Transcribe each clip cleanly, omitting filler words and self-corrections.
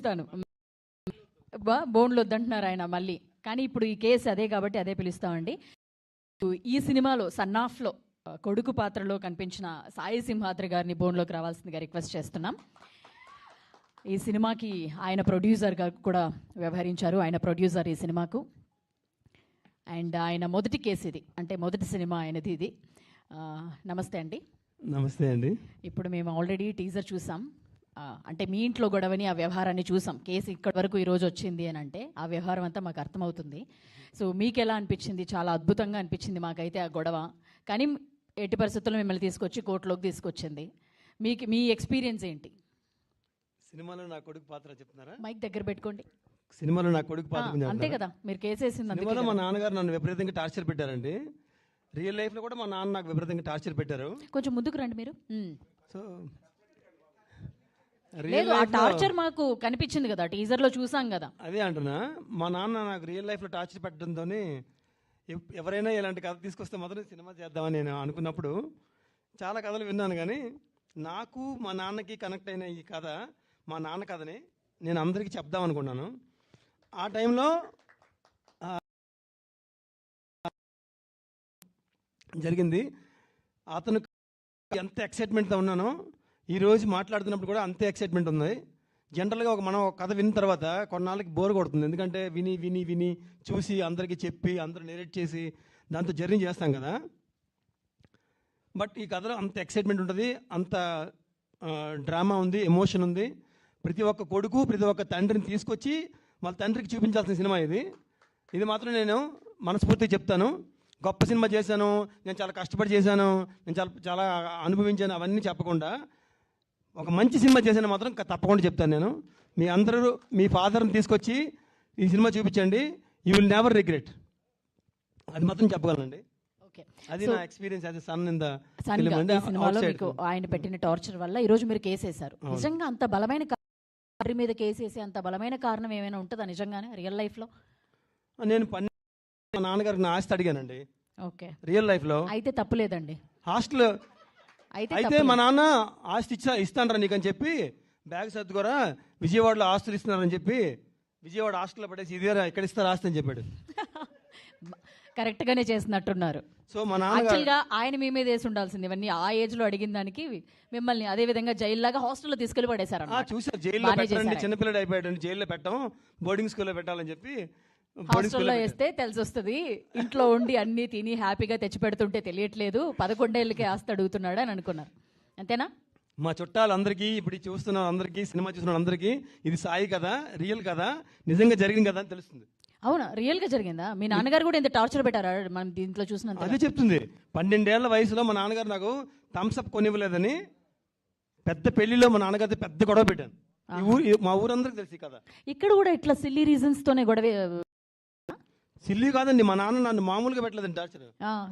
పిలుస్తాను. బోన్లు వద్దంటున్నారు ఆయన మళ్ళీ, కానీ ఇప్పుడు ఈ కేసు అదే కాబట్టి అదే పిలుస్తామండి. ఈ సినిమాలో సన్నాఫ్లో కొడుకు పాత్రలో కనిపించిన సాయి సింహాద్రి గారిని బోన్లోకి రావాల్సిందిగా రిక్వెస్ట్ చేస్తున్నాం. ఈ సినిమాకి ఆయన ప్రొడ్యూసర్గా కూడా వ్యవహరించారు. ఆయన ప్రొడ్యూసర్ ఈ సినిమాకు. అండ్ ఆయన మొదటి కేసు ఇది, అంటే మొదటి సినిమా ఆయనది ఇది. నమస్తే అండి. నమస్తే అండి. ఇప్పుడు మేము ఆల్రెడీ టీజర్ చూసాం. అంటే మీ ఇంట్లో గొడవని, ఆ వ్యవహారాన్ని చూసాం. కేసు ఇక్కడి వరకు ఈరోజు వచ్చింది అని అంటే ఆ వ్యవహారం అంతా మాకు అర్థమవుతుంది. సో మీకు ఎలా అనిపించింది? చాలా అద్భుతంగా అనిపించింది మాకైతే ఆ గొడవ. కానీ ఎట్టి పరిస్థితుల్లో మిమ్మల్ని తీసుకొచ్చి కోర్టులోకి తీసుకొచ్చింది. మీకు మీ ఎక్స్పీరియన్స్ ఏంటి? సినిమాలో నా కొడుకు పాత్ర చెప్తున్నారా? మైక్ దగ్గర పెట్టుకోండి. సినిమాలో నా కొడుకు పాత్ర అంతే కదా, మీరు కేసేసింది. సినిమాలో మా నాన్నగారు నన్ను విపరీతంగా టార్చర్ పెట్టారండి. రియల్ లైఫ్లో కూడా మా నాన్న నాకు విపరీతంగా టార్చర్ పెట్టారు. కొంచెం ముందుకు రండి మీరు. సో లేదు, ఆ టార్చర్ మాకు కనిపించింది కదా, టీజర్లో చూసాం కదా. అదే అంటున్నా, మా నాన్న నాకు రియల్ లైఫ్లో టార్చర్ పెట్టడంతో ఎవరైనా ఇలాంటి కథ తీసుకొస్తే మాత్రం సినిమా చేద్దామని నేను అనుకున్నప్పుడు చాలా కథలు విన్నాను. కానీ నాకు మా నాన్నకి కనెక్ట్ అయిన ఈ కథ మా నాన్న కథని నేను అందరికీ చెప్దాం అనుకున్నాను. ఆ టైంలో జరిగింది. అతను ఎంత ఎక్సైట్మెంట్తో ఉన్నానో ఈరోజు మాట్లాడుతున్నప్పుడు కూడా అంతే ఎక్సైట్మెంట్ ఉంది. జనరల్గా మనం ఒక కథ విన్న తర్వాత కొన్నాళ్ళకి బోర్ కొడుతుంది. ఎందుకంటే విని విని విని చూసి అందరికీ చెప్పి అందరూ నెరేట్ చేసి దాంతో జర్నీ చేస్తాం కదా. బట్ ఈ కథలో అంత ఎక్సైట్మెంట్ ఉంటుంది, అంత డ్రామా ఉంది, ఎమోషన్ ఉంది. ప్రతి ఒక్క కొడుకు ప్రతి ఒక్క తండ్రిని తీసుకొచ్చి వాళ్ళ తండ్రికి చూపించాల్సిన సినిమా ఇది. ఇది మాత్రం నేను మనస్ఫూర్తిగా చెప్తాను. గొప్ప సినిమా చేశాను, నేను చాలా కష్టపడి చేశాను, నేను చాలా చాలా అనుభవించాను, అవన్నీ చెప్పకుండా ఒక మంచి సినిమా చేశాను మాత్రం తప్పకుండా చెప్తాను. నేను మీ అందరూ మీ ఫాదర్ని తీసుకొచ్చి ఈ సినిమా చూపించండి, యూ విల్ నెవర్ రిగ్రెట్. అది మాత్రం చెప్పగలనండి. అది నా experience as a son in the సినిమాలో. మీకు ఆయన పెట్టిన టార్చర్ వల్ల ఈరోజు మీరు కేసేశారు. నిజంగా అంత బలమైన కారణం మీద కేసేసి అంత బలమైన కారణం ఏమైనా ఉంటుందా నిజంగానే రియల్ లైఫ్లో? నేను మా నాన్నగారికి నా ఆస్తి అడిగానండి. ఓకే, రియల్ లైఫ్లో అయితే తప్పులేదండి. హాస్టల్ అయితే మా నాన్న ఆస్తి ఇస్తానరా నీకని చెప్పి బ్యాగ్ సర్దుకోరా, విజయవాడలో ఆస్తులు ఇస్తున్నారని చెప్పి విజయవాడ హాస్టల్లో పడేసి ఇదేరా ఇక్కడ ఇస్తారు ఆస్తి అని చెప్పాడు. కరెక్ట్ గానే చేసినట్టున్నారు. సో మా నాన్న ఆయన మీ మీద వేసి ఉండాల్సింది. ఇవన్నీ ఆ ఏజ్ లో అడిగిన దానికి మిమ్మల్ని అదే విధంగా జైల్లాగా హాస్టల్లో తీసుకెళ్లి పడేశారు. చూసారు, జైల్లో పెట్టండి, చిన్నపిల్లడు అయిపోయాడు, జైల్లో పెట్టాం, బోర్డింగ్ స్కూల్లో పెట్టాలని చెప్పి హాస్టల్లో వేస్తే తెలిసి వస్తుంది. ఇంట్లో ఉండి అన్ని తిని హ్యాపీగా తెచ్చి పెడుతుంటే తెలియట్లేదు, 11 ఏళ్ళకే ఆస్తి అడుగుతున్నాడు అని అనుకున్నారు. అంతేనా? మా చుట్టాలందరికీ, ఇప్పుడు చూస్తున్న అందరికీ, సినిమా చూస్తున్న అందరికీ ఇది సాయి కదా, రియల్ కదా, నిజంగా జరిగింది కదా అని తెలుస్తుంది. అవునా, రియల్ గా జరిగిందా? మీ నాన్నగారు కూడా ఇంత టార్చర్ పెట్టారా మనం దీంట్లో చూసినంత? అదే చెప్తుంది. 12 ఏళ్ల వయసులో మా నాన్నగారు నాకు థమ్స్అప్ కొనివ్వలేదని పెద్ద పెళ్లిలో మా నాన్నగారితో పెద్ద గొడవ పెట్టాను. మా ఊరందరికి తెలిసి కదా. ఇక్కడ కూడా ఇట్లా సిల్లీ రీజన్స్ తోనే గొడవ. సిల్లీ కాదండి, మా నాన్న నన్ను మామూలుగా పెట్టలేదండి టార్చర్.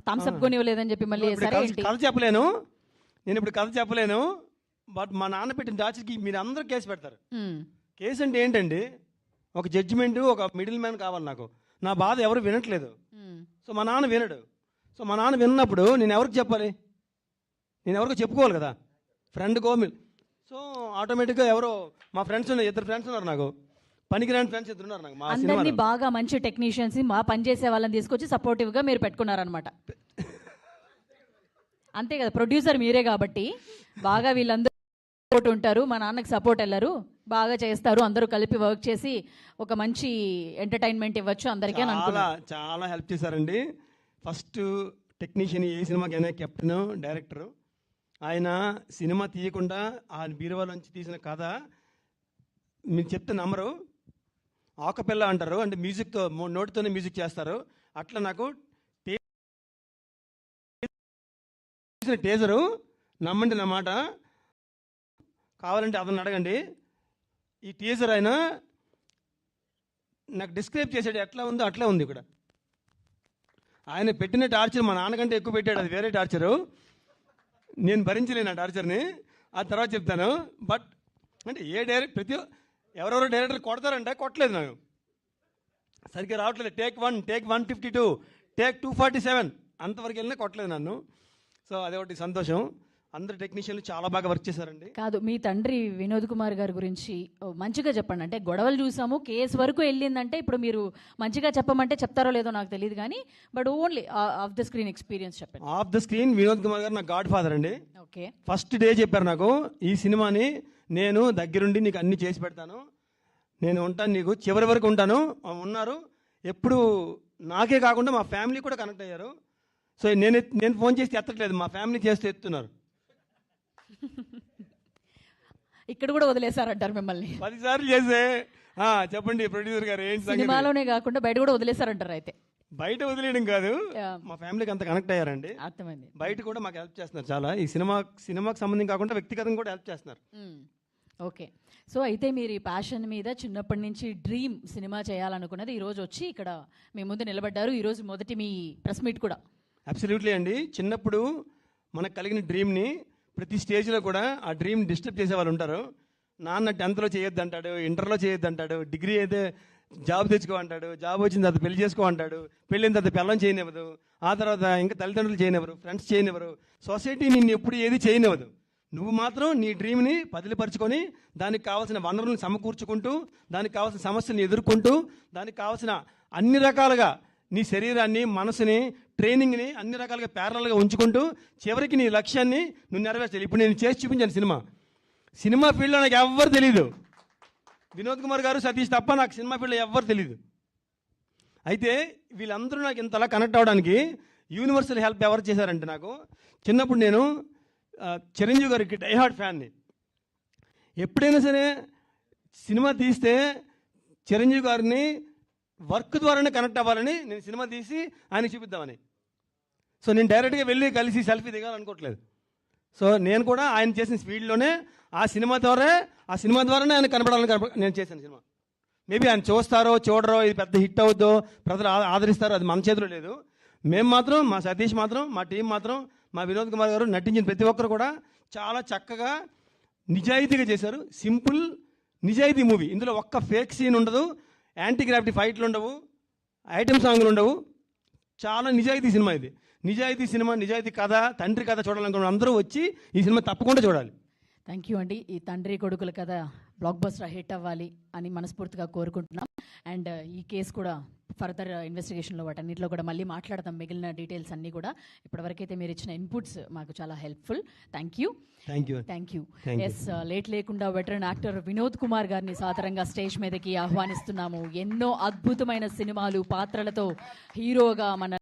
థమ్స్అప్ కొనివ్వలేదని చెప్పి మళ్ళీ కథ చెప్పలేను నేను, ఇప్పుడు కథ చెప్పలేను. బట్ మా నాన్న పెట్టిన టార్చర్కి మీరు అందరూ కేసు పెడతారు. కేసు అంటే ఏంటండి, ఒక జడ్జిమెంట్, ఒక మిడిల్ మ్యాన్ కావాలి నాకు. నా బాధ ఎవరు వినట్లేదు. సో మా నాన్న వినడు. సో మా నాన్న విన్నప్పుడు నేను ఎవరికి చెప్పాలి? నేను ఎవరికో చెప్పుకోవాలి కదా, ఫ్రెండ్ గోమిల్. సో ఆటోమేటిక్గా ఎవరో మా ఫ్రెండ్స్ ఉన్నారు, 2 ఫ్రెండ్స్ ఉన్నారు నాకు, పనికిరాని ఫ్రెండ్స్ 2 ఉన్నారు నాకు. మా అందరినీ బాగా మంచి టెక్నీషియన్స్, మా పని చేసే వాళ్ళని తీసుకొచ్చి సపోర్టివ్గా మీరు పెట్టుకున్నారనమాట. అంతే కదా, ప్రొడ్యూసర్ మీరే కాబట్టి బాగా వీళ్ళందరూ సపోర్ట్ ఉంటారు. మా నాన్నకి సపోర్ట్ వెళ్ళరు, బాగా చేస్తారు, అందరూ కలిపి వర్క్ చేసి ఒక మంచి ఎంటర్టైన్మెంట్ ఇవ్వచ్చు అందరికీ అని అనుకున్నా. చాలా హెల్ప్ చేశారండి. ఫస్ట్ టెక్నీషియన్, ఏ సినిమాకైనా కెప్టెన్, డైరెక్టరు. ఆయన సినిమా తీయకుండా ఆ బీరువా నుంచి తీసిన కథ మీరు చెప్తే నమ్మరు. ఆకపిల్ల అంటారు, అంటే మ్యూజిక్తో, నోటితోనే మ్యూజిక్ చేస్తారు. అట్లా నాకు టేజరు, నమ్మండి నా మాట, కావాలంటే అతను అడగండి. ఈ టీజర్ ఆయన నాకు డిస్క్రైబ్ చేసాడు, ఎట్లా ఉందో అట్లా ఉంది. ఇక్కడ ఆయన పెట్టిన టార్చర్ మా నాన్నకంటే ఎక్కువ పెట్టాడు, అది వేరే టార్చరు. నేను భరించలేను ఆ టార్చర్ని, ఆ తర్వాత చెప్తాను. బట్ అంటే ఎవరెవరో డైరెక్టర్ కొడతారంటే కొట్టలేదు, నాకు సరిగ్గా రావట్లేదు. టేక్ 1, టేక్ 152, టేక్ 247 అంతవరకు వెళ్ళినా కొట్టలేదు నన్ను. సో అదే ఒకటి సంతోషం. అందరు టెక్నీషియన్లు చాలా బాగా వర్క్ చేశారండి. కాదు, మీ తండ్రి వినోద్ కుమార్ గారి గురించి మంచిగా చెప్పండి. అంటే గొడవలు చూసాము, కేసు వరకు వెళ్ళిందంటే ఇప్పుడు మీరు మంచిగా చెప్పమంటే చెప్తారో లేదో నాకు తెలియదు కానీ, but only of the screen experience చెప్పండి. Of the screen Vinod Kumar గారు నా గాడ్ ఫాదర్ అండి. ఓకే. ఫస్ట్ డే చెప్పారు నాకు, ఈ సినిమాని నేను దగ్గరుండి నీకు అన్ని చేసి పెడతాను, నేను ఉంటాను, నీకు చివరి వరకు ఉంటాను ఉన్నారు. ఎప్పుడు నాకే కాకుండా మా ఫ్యామిలీ కూడా కనెక్ట్ అయ్యారు. సో నేను ఫోన్ చేసి ఎత్తట్లేదు, మా ఫ్యామిలీ చేస్తూ ఎత్తున్నారు. ఇక్కడ కూడా వదిలేశారంటారు మిమ్మల్ని. 10 సార్లు చేసే చెప్పండి ప్రొడ్యూసర్ గారు ఏంటి సంగతి? సినిమాలోనే కాకుండా బయట కూడా వదిలేశారంటారు అయితే. బయట వదిలేయడం కాదు, మా ఫ్యామిలీకి అంత కనెక్ట్ అయ్యారండి. అర్థమైంది. బయట కూడా మాకు హెల్ప్ చేస్తున్నారు చాలా. ఈ సినిమాకి సంబంధం కాకుండా వ్యక్తిగతంగా కూడా హెల్ప్ చేస్తున్నారు. ఓకే. సో అయితే మీరు ఈ ప్యాషన్ మీద చిన్నప్పటి నుంచి డ్రీమ్ సినిమా చేయాలనుకున్నది ఈరోజు వచ్చి ఇక్కడ మీ ముందు నిలబడ్డారు. ఈరోజు మొదటి మీ ప్రెస్ మీట్ కూడా. అబ్సల్యూట్లీ అండి. చిన్నప్పుడు మనకు కలిగిన డ్రీమ్ని ప్రతి స్టేజ్లో కూడా ఆ డ్రీమ్ డిస్టర్బ్ చేసే వాళ్ళు ఉంటారు. నాన్న 10th చేయొద్దు అంటాడు, ఇంటర్లో చేయొద్దు అంటాడు, డిగ్రీ అయితే జాబ్ తెచ్చుకో అంటాడు, జాబ్ వచ్చిన తర్వాత పెళ్లి చేసుకో అంటాడు, పెళ్ళిన తర్వాత పిల్లం చేయనివ్వదు, ఆ తర్వాత ఇంకా తల్లిదండ్రులు చేయనివ్వరు, ఫ్రెండ్స్ చేయనివ్వరు, సొసైటీ నిన్ను ఎప్పుడు ఏది చేయనివ్వదు. నువ్వు మాత్రం నీ డ్రీమ్ని బదిలిపరుచుకొని దానికి కావాల్సిన వనరులను సమకూర్చుకుంటూ, దానికి కావాల్సిన సమస్యలను ఎదుర్కొంటూ, దానికి కావాల్సిన అన్ని రకాలుగా నీ శరీరాన్ని, మనసుని, ట్రైనింగ్ని అన్ని రకాలుగా ప్యారలల్గా ఉంచుకుంటూ చివరికి నీ లక్ష్యాన్ని నువ్వు నెరవేర్చాలి. ఇప్పుడు నేను చేసి చూపించాను సినిమా ఫీల్డ్లో నాకు ఎవ్వరు తెలీదు. వినోద్ కుమార్ గారు, సతీష్ తప్ప నాకు సినిమా ఫీల్డ్లో ఎవ్వరు తెలీదు. అయితే వీళ్ళందరూ నాకు ఇంతలా కనెక్ట్ అవ్వడానికి యూనివర్సల్ హెల్ప్ ఎవరు చేశారంటే, నాకు చిన్నప్పుడు నేను చిరంజీవి గారికి డైహార్డ్ ఫ్యాన్ని. ఎప్పుడైనా సరే సినిమా తీస్తే చిరంజీవి గారిని వర్క్ ద్వారానే కనెక్ట్ అవ్వాలని నేను సినిమా తీసి ఆయనకి చూపిద్దామని. సో నేను డైరెక్ట్గా వెళ్ళి కలిసి సెల్ఫీ దిగాలనుకోవట్లేదు. సో నేను కూడా ఆయన చేసిన స్పీడ్లోనే ఆ సినిమా ద్వారానే ఆయన కనపడాలని నేను చేశాను సినిమా. మేబీ ఆయన చూస్తారో చూడరో, ఇది పెద్ద హిట్ అవుద్దో, ప్రజలు ఆదరిస్తారో, అది మన చేతిలో లేదు. మేము మాత్రం, మా సతీష్ మాత్రం, మా టీం మాత్రం, మా వినోద్ కుమార్ గారు నటించిన ప్రతి ఒక్కరు కూడా చాలా చక్కగా నిజాయితీగా చేశారు. సింపుల్ నిజాయితీ మూవీ. ఇందులో ఒక్క ఫేక్ సీన్ ఉండదు, యాంటీ గ్రావిటీ ఫైట్లు ఉండవు, ఐటమ్ సాంగ్లు ఉండవు. చాలా నిజాయితీ సినిమా ఇది. నిజాయితీ సినిమా, నిజాయితీ కథ, తండ్రి కథ చూడాలనుకున్న అందరూ వచ్చి ఈ సినిమా తప్పకుండా చూడాలి. థ్యాంక్ యూ అండి. ఈ తండ్రి కొడుకుల కథ బ్లాక్ బస్టర్ హిట్ అవ్వాలి అని మనస్ఫూర్తిగా కోరుకుంటున్నాం. అండ్ ఈ కేసు కూడా ఫర్దర్ ఇన్వెస్టిగేషన్లో వాటన్నిటిలో కూడా మళ్ళీ మాట్లాడతాం, మిగిలిన డీటెయిల్స్ అన్నీ కూడా. ఇప్పటివరకైతే మీరు ఇచ్చిన ఇన్పుట్స్ మాకు చాలా helpful. Thank you. Yes, late లేకుండా వెటరన్ యాక్టర్ వినోద్ కుమార్ గారిని సాదరంగా స్టేజ్ మీదకి ఆహ్వానిస్తున్నాము. ఎన్నో అద్భుతమైన సినిమాలు, పాత్రలతో హీరోగా మన